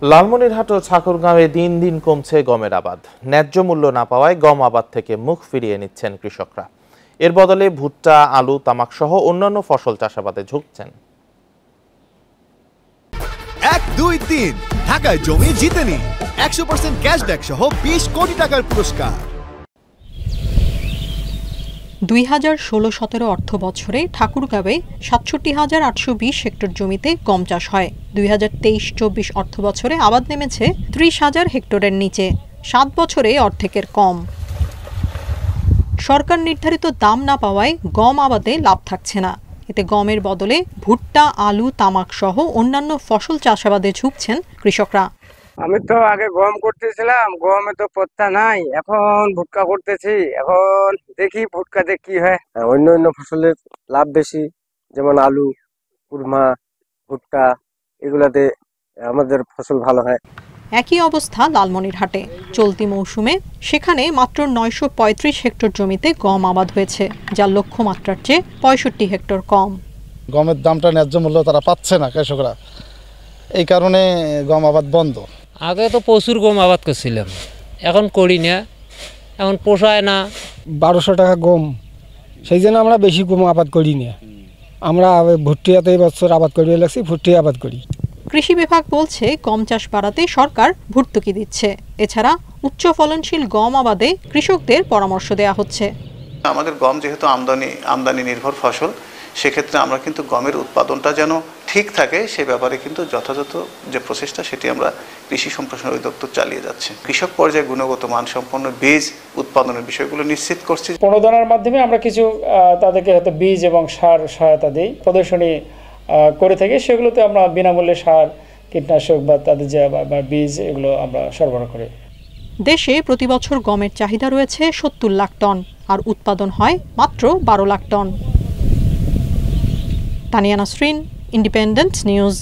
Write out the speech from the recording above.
লালমনিরহাট ও ঠাকুরগাঁওয়ে দিন দিন কমছে গমের আবাদ। ন্যায্য মূল্য না পাওয়ায় গম আবাদ থেকে মুখ ফিরিয়ে নিচ্ছেন কৃষকরা। এর বদলে ভুট্টা, আলু, তামাক সহ অন্যান্য ফসল চাষাবাদে ঝুঁকছেন। 1, 2, 3 ঢাকায় জমি জিতে নিন 100% ক্যাশব্যাক সহ 20 কোটি টাকার পুরস্কার। 2016-17 অর্থ বছরে ঠাকুরগাঁওয়ে ৬৭,৮২০ হেক্টর জমিতে গম চাষ হয়। 2023-24 অর্থ বছরে আবাদ নেমেছে 30,000 হেক্টরের নিচে, 7 বছরে অর্ধেকের কম। সরকার নির্ধারিত দাম না পাওয়ায় গম আবাদে লাভ থাকছে না। এতে গমের বদলে ভুট্টা, আলু, তামাক সহ অন্যান্য ফসল চাষাবাদে ঝুঁকছেন কৃষকরা। আমি তো আগে গম করতেছিলাম, গমে তো পত্তা নাই, এখন ভুট্টা করতেছি। এখন দেখি ভুট্টাতে কি হয়। অন্য ফসলের লাভ বেশি, যেমন আলু, কুরমা, ভুট্টা, এগুলাতে আমাদের ফসল ভালো হয়। একই অবস্থা লালমনিরহাটে। চলতি মৌসুমে সেখানে মাত্র 935 হেক্টর জমিতে গম আবাদ হয়েছে, যা লক্ষ্যমাত্রার চেয়ে 65 হেক্টর কম। গমের দামটা ন্যায্য মূল্য তারা পাচ্ছে না কৃষকরা, এই কারণে গম আবাদ বন্ধ। আগে তো প্রচুর গম আবাদ করছিলাম, এখন করি না, এখন পোষায় না। 1200 টাকা গম, সেই জন্য আমরা বেশি গম আবাদ করি না। আমরা ভুট্টিয়াতে এবছর আবাদ করে লাগছি, ভুট্টি আবাদ করি। কৃষি বিভাগ বলছে গম চাষ বাড়াতে সরকার ভর্তুকি দিচ্ছে। এছাড়া উচ্চ ফলনশীল গম আবাদে কৃষকদের পরামর্শ দেওয়া হচ্ছে। আমাদের গম যেহেতু আমদানি নির্ভর ফসল, সেক্ষেত্রে আমরা কিন্তু গমের উৎপাদনটা যেন ঠিক থাকে সে ব্যাপারে কিন্তু যথাযথ যে প্রচেষ্টা সেটি আমরা কৃষি সম্প্রসারণ অধিদপ্তর চালিয়ে যাচ্ছে। কৃষক পর্যায়ে গুণগত মানসম্পন্ন বীজ উৎপাদনের বিষয়গুলো নিশ্চিত করছি। প্রণোদনার মাধ্যমে আমরা কিছু তাদেরকে হয়তো বীজ এবং সার সহায়তা দিই, প্রদর্শনী করে থাকি। সেগুলোতে আমরা বিনামূল্যে সার, কীটনাশক বা তাদের যে বীজ এগুলো আমরা সরবরাহ করি। দেশে প্রতি বছর গমের চাহিদা রয়েছে 70 লাখ টন, আর উৎপাদন হয় মাত্র 12 লাখ টন। Tania Nasrin, Independent news.